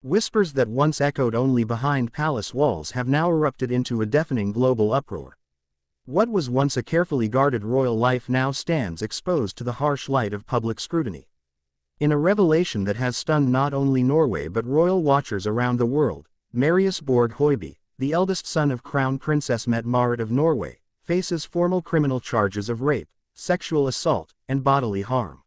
Whispers that once echoed only behind palace walls have now erupted into a deafening global uproar. What was once a carefully guarded royal life now stands exposed to the harsh light of public scrutiny. In a revelation that has stunned not only Norway but royal watchers around the world, Marius Borg Høiby, the eldest son of Crown Princess Mette-Marit of Norway, faces formal criminal charges of rape, sexual assault, and bodily harm.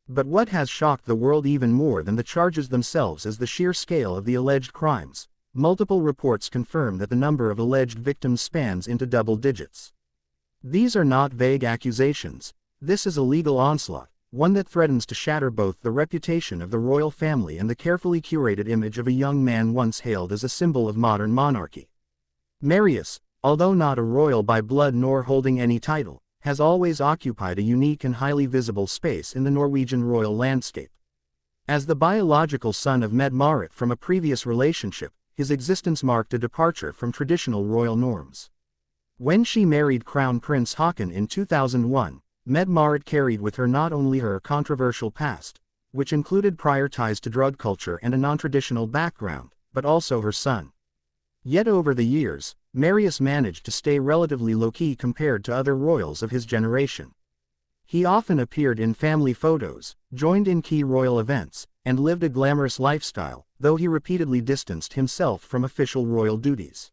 But what has shocked the world even more than the charges themselves is the sheer scale of the alleged crimes. Multiple reports confirm that the number of alleged victims spans into double digits. These are not vague accusations. This is a legal onslaught, one that threatens to shatter both the reputation of the royal family and the carefully curated image of a young man once hailed as a symbol of modern monarchy. Marius, although not a royal by blood nor holding any title, has always occupied a unique and highly visible space in the Norwegian royal landscape. As the biological son of Mette-Marit from a previous relationship, his existence marked a departure from traditional royal norms. When she married Crown Prince Haakon in 2001, Mette-Marit carried with her not only her controversial past, which included prior ties to drug culture and a non-traditional background, but also her son. Yet over the years, Marius managed to stay relatively low-key compared to other royals of his generation. He often appeared in family photos, joined in key royal events, and lived a glamorous lifestyle, though he repeatedly distanced himself from official royal duties.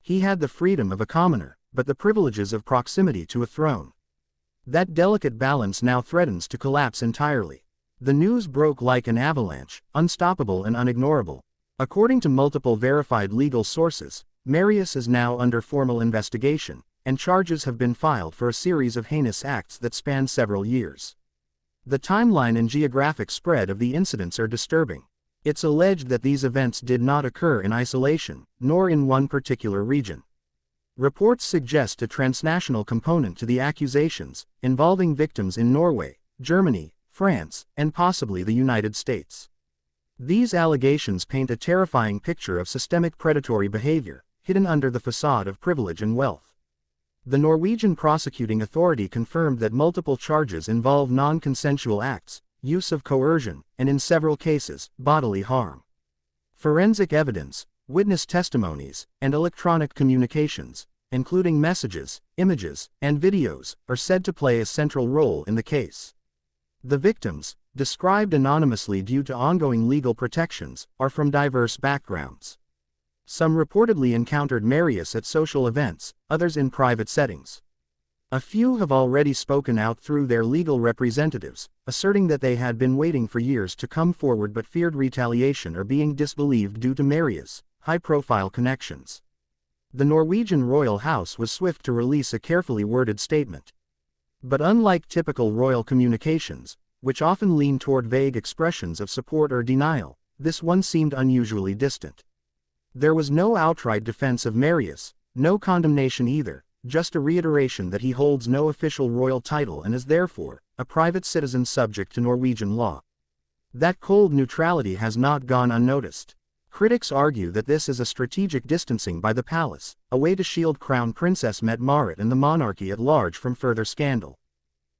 He had the freedom of a commoner, but the privileges of proximity to a throne. That delicate balance now threatens to collapse entirely. The news broke like an avalanche, unstoppable and unignorable. According to multiple verified legal sources, Marius is now under formal investigation, and charges have been filed for a series of heinous acts that span several years. The timeline and geographic spread of the incidents are disturbing. It's alleged that these events did not occur in isolation, nor in one particular region. Reports suggest a transnational component to the accusations, involving victims in Norway, Germany, France, and possibly the United States. These allegations paint a terrifying picture of systemic predatory behavior, hidden under the facade of privilege and wealth. The Norwegian prosecuting authority confirmed that multiple charges involve non-consensual acts, use of coercion, and in several cases, bodily harm. Forensic evidence, witness testimonies, and electronic communications, including messages, images, and videos, are said to play a central role in the case. The victims, described anonymously due to ongoing legal protections, are from diverse backgrounds. Some reportedly encountered Marius at social events, others in private settings. A few have already spoken out through their legal representatives, asserting that they had been waiting for years to come forward but feared retaliation or being disbelieved due to Marius' high-profile connections. The Norwegian royal house was swift to release a carefully worded statement. But unlike typical royal communications, which often lean toward vague expressions of support or denial, this one seemed unusually distant. There was no outright defense of Marius, no condemnation either, just a reiteration that he holds no official royal title and is therefore a private citizen subject to Norwegian law. That cold neutrality has not gone unnoticed. Critics argue that this is a strategic distancing by the palace, a way to shield Crown Princess Mette-Marit and the monarchy at large from further scandal.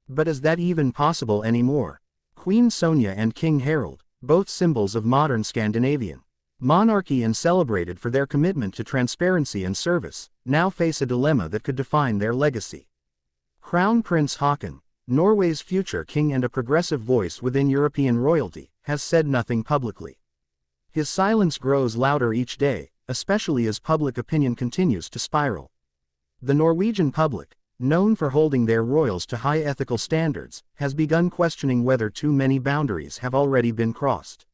But is that even possible anymore? Queen Sonja and King Harald, both symbols of modern Scandinavian monarchy and celebrated for their commitment to transparency and service, now face a dilemma that could define their legacy. Crown Prince Haakon, Norway's future king and a progressive voice within European royalty, has said nothing publicly. His silence grows louder each day, especially as public opinion continues to spiral. The Norwegian public, known for holding their royals to high ethical standards, has begun questioning whether too many boundaries have already been crossed.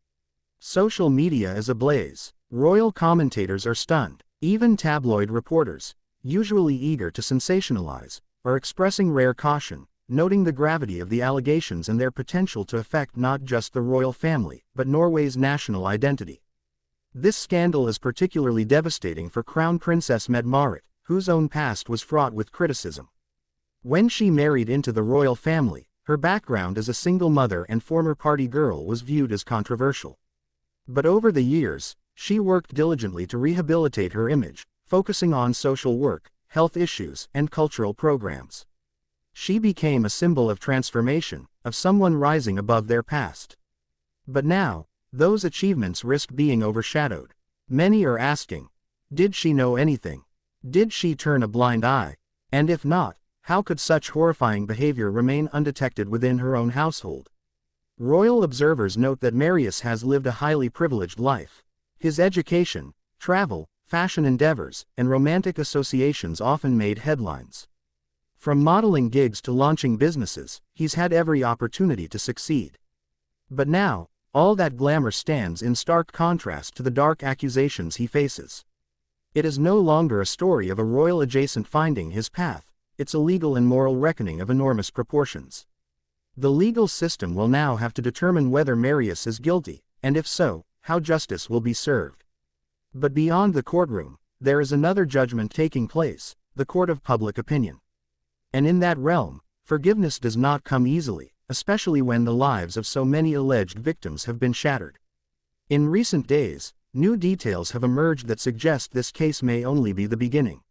Social media is ablaze. Royal commentators are stunned. Even tabloid reporters, usually eager to sensationalize, are expressing rare caution, noting the gravity of the allegations and their potential to affect not just the royal family, but Norway's national identity. This scandal is particularly devastating for Crown Princess Mette-Marit, whose own past was fraught with criticism. When she married into the royal family, her background as a single mother and former party girl was viewed as controversial. But over the years, she worked diligently to rehabilitate her image, focusing on social work, health issues, and cultural programs. She became a symbol of transformation, of someone rising above their past. But now, those achievements risk being overshadowed. Many are asking, did she know anything? Did she turn a blind eye? And if not, how could such horrifying behavior remain undetected within her own household? Royal observers note that Marius has lived a highly privileged life. His education, travel, fashion endeavors, and romantic associations often made headlines. From modeling gigs to launching businesses, he's had every opportunity to succeed. But now, all that glamour stands in stark contrast to the dark accusations he faces. It is no longer a story of a royal adjacent finding his path, it's a legal and moral reckoning of enormous proportions. The legal system will now have to determine whether Marius is guilty, and if so, how justice will be served. But beyond the courtroom, there is another judgment taking place, the court of public opinion. And in that realm, forgiveness does not come easily, especially when the lives of so many alleged victims have been shattered. In recent days, new details have emerged that suggest this case may only be the beginning.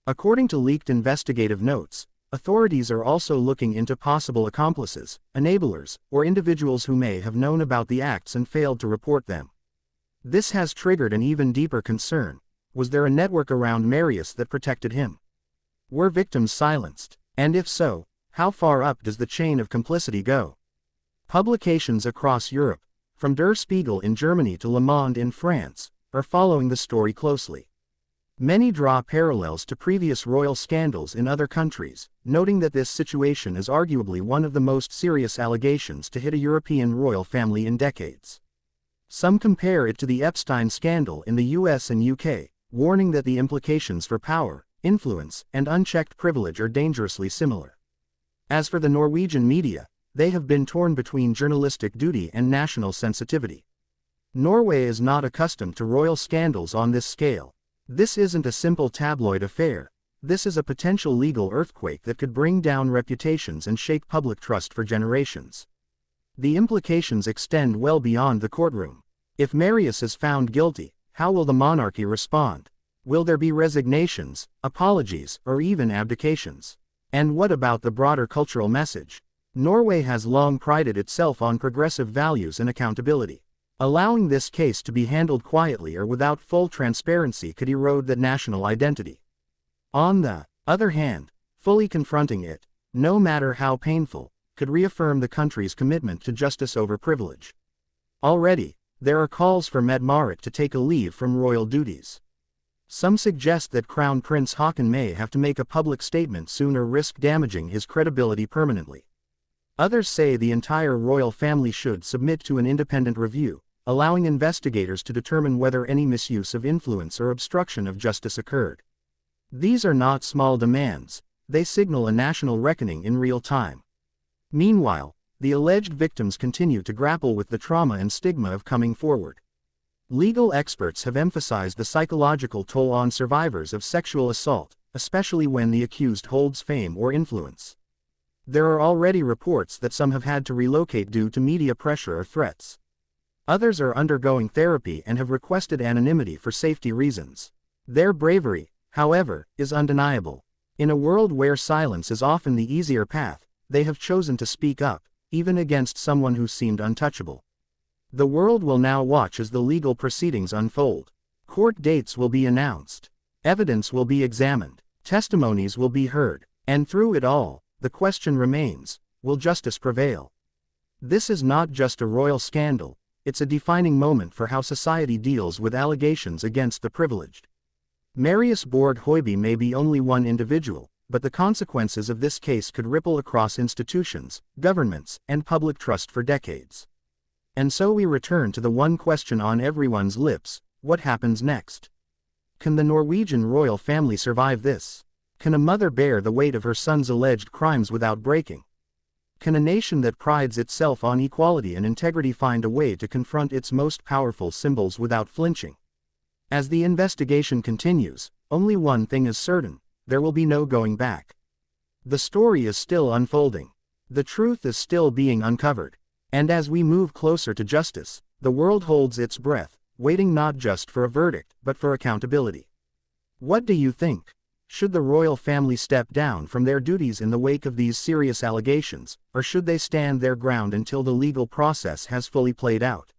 According to leaked investigative notes, authorities are also looking into possible accomplices, enablers, or individuals who may have known about the acts and failed to report them. This has triggered an even deeper concern. Was there a network around Marius that protected him? Were victims silenced? And if so, how far up does the chain of complicity go? Publications across Europe, from Der Spiegel in Germany to Le Monde in France, are following the story closely. Many draw parallels to previous royal scandals in other countries, noting that this situation is arguably one of the most serious allegations to hit a European royal family in decades. Some compare it to the Epstein scandal in the US and UK, warning that the implications for power, influence, and unchecked privilege are dangerously similar. As for the Norwegian media, they have been torn between journalistic duty and national sensitivity. Norway is not accustomed to royal scandals on this scale. This isn't a simple tabloid affair. This is a potential legal earthquake that could bring down reputations and shake public trust for generations. The implications extend well beyond the courtroom. If Marius is found guilty, how will the monarchy respond? Will there be resignations, apologies, or even abdications? And what about the broader cultural message? Norway has long prided itself on progressive values and accountability. Allowing this case to be handled quietly or without full transparency could erode that national identity. On the other hand, fully confronting it, no matter how painful, could reaffirm the country's commitment to justice over privilege. Already, there are calls for Mette-Marit to take a leave from royal duties. Some suggest that Crown Prince Haakon may have to make a public statement soon or risk damaging his credibility permanently. Others say the entire royal family should submit to an independent review, allowing investigators to determine whether any misuse of influence or obstruction of justice occurred. These are not small demands, they signal a national reckoning in real time. Meanwhile, the alleged victims continue to grapple with the trauma and stigma of coming forward. Legal experts have emphasized the psychological toll on survivors of sexual assault, especially when the accused holds fame or influence. There are already reports that some have had to relocate due to media pressure or threats. Others are undergoing therapy and have requested anonymity for safety reasons. Their bravery, however, is undeniable. In a world where silence is often the easier path, they have chosen to speak up, even against someone who seemed untouchable. The world will now watch as the legal proceedings unfold. Court dates will be announced. Evidence will be examined. Testimonies will be heard. And through it all, the question remains, will justice prevail? This is not just a royal scandal. It's a defining moment for how society deals with allegations against the privileged. Marius Borg Høiby may be only one individual, but the consequences of this case could ripple across institutions, governments, and public trust for decades. And so we return to the one question on everyone's lips: what happens next? Can the Norwegian royal family survive this? Can a mother bear the weight of her son's alleged crimes without breaking? Can a nation that prides itself on equality and integrity find a way to confront its most powerful symbols without flinching? As the investigation continues, only one thing is certain: there will be no going back. The story is still unfolding. The truth is still being uncovered. And as we move closer to justice, the world holds its breath, waiting not just for a verdict, but for accountability. What do you think? Should the royal family step down from their duties in the wake of these serious allegations, or should they stand their ground until the legal process has fully played out?